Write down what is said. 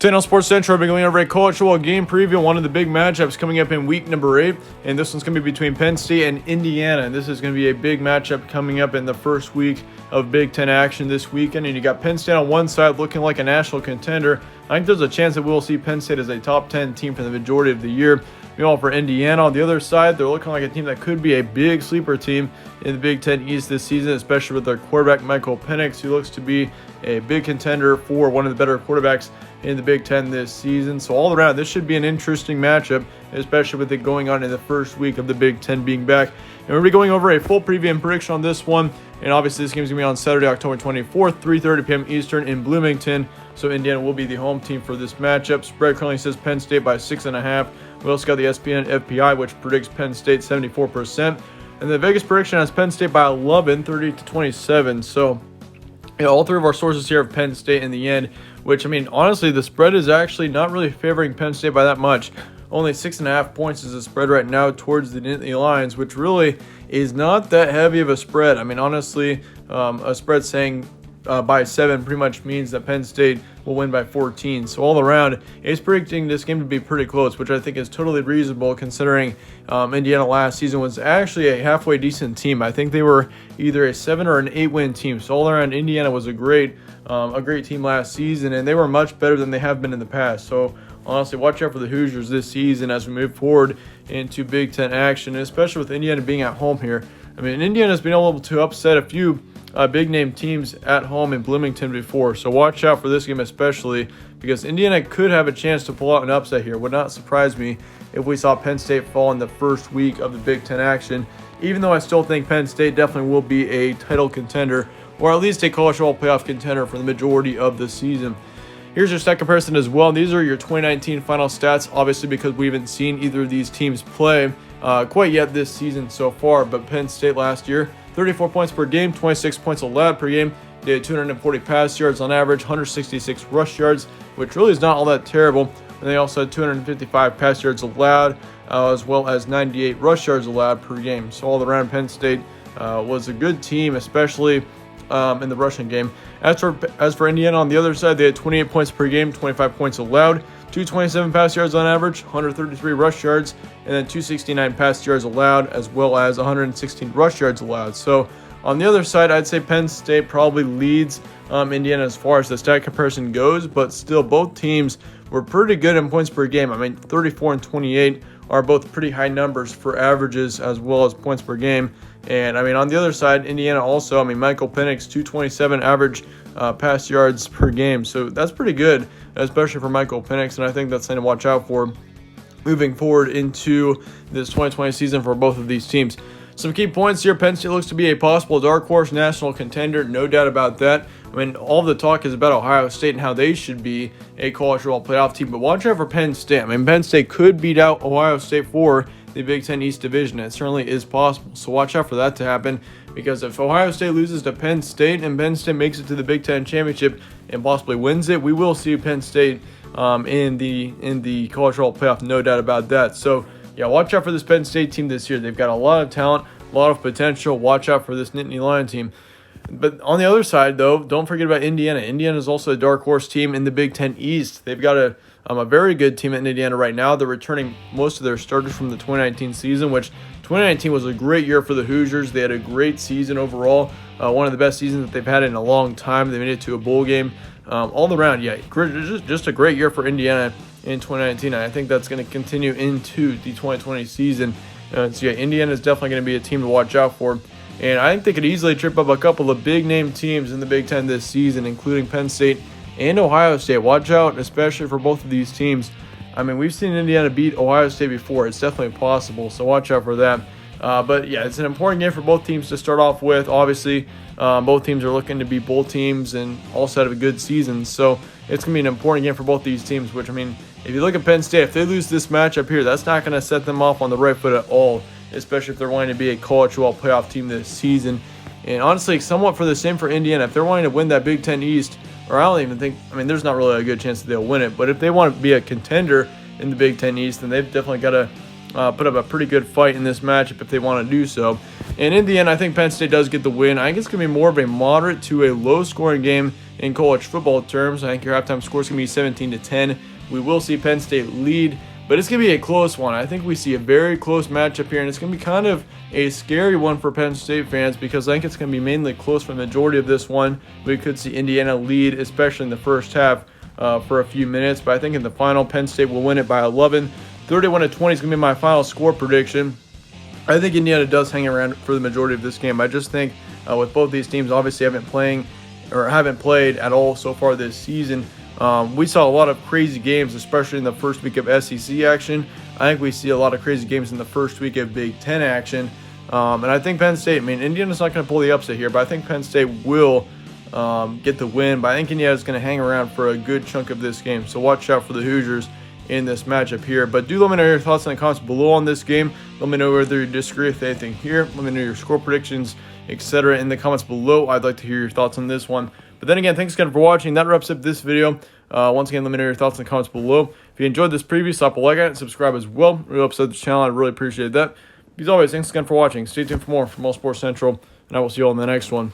Today on Sports Central, we're going over a college football game preview, one of the big matchups coming up in week number 8, and this one's going to be between Penn State and Indiana, and this is going to be a big matchup coming up in the first week of Big Ten action this weekend, and you got Penn State on one side looking like a national contender. I think there's a chance that we'll see Penn State as a top 10 team for the majority of the year. Meanwhile, for Indiana on the other side, they're looking like a team that could be a big sleeper team in the Big Ten East this season, especially with their quarterback Michael Penix, who looks to be a big contender for one of the better quarterbacks in the Big Ten this season. So all around, this should be an interesting matchup, especially with it going on in the first week of the Big Ten being back. And we're going to be going over a full preview and prediction on this one. And obviously, this game is going to be on Saturday, October 24th, 3:30 p.m. Eastern in Bloomington. So Indiana will be the home team for this matchup. Spread currently says Penn State by 6.5. We also got the ESPN FPI, which predicts Penn State 74%. And the Vegas prediction has Penn State by 11, 30-27. So all three of our sources here have Penn State in the end, which, I mean, honestly, the spread is actually not really favoring Penn State by that much. Only 6.5 points is the spread right now towards the Nittany Lions, which really is not that heavy of a spread. I mean, honestly, a spread saying by 7 pretty much means that Penn State will win by 14. So all around, it's predicting this game to be pretty close, which I think is totally reasonable considering Indiana last season was actually a halfway decent team. I think they were either a 7 or an 8 win team. So all around, Indiana was a great team last season, and they were much better than they have been in the past. So honestly, watch out for the Hoosiers this season as we move forward into Big Ten action, especially with Indiana being at home here. I mean, Indiana's been able to upset a few big-name teams at home in Bloomington before, so watch out for this game especially because Indiana could have a chance to pull out an upset here. Would not surprise me if we saw Penn State fall in the first week of the Big Ten action, even though I still think Penn State definitely will be a title contender or at least a college football playoff contender for the majority of the season. Here's your stat comparison as well. These are your 2019 final stats, obviously because we haven't seen either of these teams play quite yet this season so far, but Penn State last year, 34 points per game, 26 points allowed per game. They had 240 pass yards on average, 166 rush yards, which really is not all that terrible. And they also had 255 pass yards allowed, as well as 98 rush yards allowed per game. So all around, Penn State was a good team, especially in the rushing game. As for Indiana on the other side, they had 28 points per game, 25 points allowed, 227 pass yards on average, 133 rush yards, and then 269 pass yards allowed, as well as 116 rush yards allowed. So on the other side, I'd say Penn State probably leads Indiana as far as the stat comparison goes, but still both teams were pretty good in points per game. I mean, 34 and 28 are both pretty high numbers for averages as well as points per game. And I mean, on the other side, Indiana also, I mean, Michael Penix, 227 average pass yards per game. So that's pretty good, especially for Michael Penix. And I think that's something to watch out for moving forward into this 2020 season for both of these teams. Some key points here. Penn State looks to be a possible dark horse national contender. No doubt about that. I mean, all the talk is about Ohio State and how they should be a college football playoff team. But watch out for Penn State. I mean, Penn State could beat out Ohio State for the Big Ten East Division. It certainly is possible. So watch out for that to happen, because if Ohio State loses to Penn State and Penn State makes it to the Big Ten Championship and possibly wins it, we will see Penn State in the college football playoff. No doubt about that. So yeah, watch out for this Penn State team this year. They've got a lot of talent, a lot of potential. Watch out for this Nittany Lion team. But on the other side, though, don't forget about Indiana. Indiana is also a dark horse team in the Big Ten East. They've got a very good team in Indiana right now. They're returning most of their starters from the 2019 season, which 2019 was a great year for the Hoosiers. They had a great season overall, one of the best seasons that they've had in a long time. They made it to a bowl game. All around, yeah, just a great year for Indiana in 2019. I think that's going to continue into the 2020 season. So yeah, Indiana is definitely going to be a team to watch out for. And I think they could easily trip up a couple of big-name teams in the Big Ten this season, including Penn State and Ohio State. Watch out, especially for both of these teams. I mean, we've seen Indiana beat Ohio State before. It's definitely possible, so watch out for that. But yeah, it's an important game for both teams to start off with. Obviously, both teams are looking to be bowl teams and also have a good season. So it's going to be an important game for both these teams, which, I mean, if you look at Penn State, if they lose this matchup here, that's not going to set them off on the right foot at all, especially if they're wanting to be a college football playoff team this season. And honestly, somewhat for the same for Indiana. If they're wanting to win that Big Ten East, or I don't even think, I mean, there's not really a good chance that they'll win it, but if they want to be a contender in the Big Ten East, then they've definitely got to put up a pretty good fight in this matchup if they want to do so. And in the end, I think Penn State does get the win. I think it's going to be more of a moderate to a low-scoring game in college football terms. I think your halftime score is going to be 17-10. We will see Penn State lead, but it's going to be a close one. I think we see a very close matchup here, and it's going to be kind of a scary one for Penn State fans because I think it's going to be mainly close for the majority of this one. We could see Indiana lead, especially in the first half for a few minutes, but I think in the final, Penn State will win it by 11. 31-20 is going to be my final score prediction. I think Indiana does hang around for the majority of this game. I just think with both these teams obviously haven't played at all so far this season. We saw a lot of crazy games, especially in the first week of SEC action. I think we see a lot of crazy games in the first week of Big Ten action. And I think Penn State, Indiana's not going to pull the upset here, but I think Penn State will get the win. But I think Indiana's going to hang around for a good chunk of this game. So watch out for the Hoosiers in this matchup here. But do let me know your thoughts in the comments below on this game. Let me know whether you disagree with anything here. Let me know your score predictions, etc. in the comments below. I'd like to hear your thoughts on this one. But then again, thanks again for watching. That wraps up this video. Once again, let me know your thoughts in the comments below. If you enjoyed this preview, stop a like on it and subscribe as well. Really helps out the channel. I'd really appreciate that. As always, thanks again for watching. Stay tuned for more from All Sports Central, and I will see you all in the next one.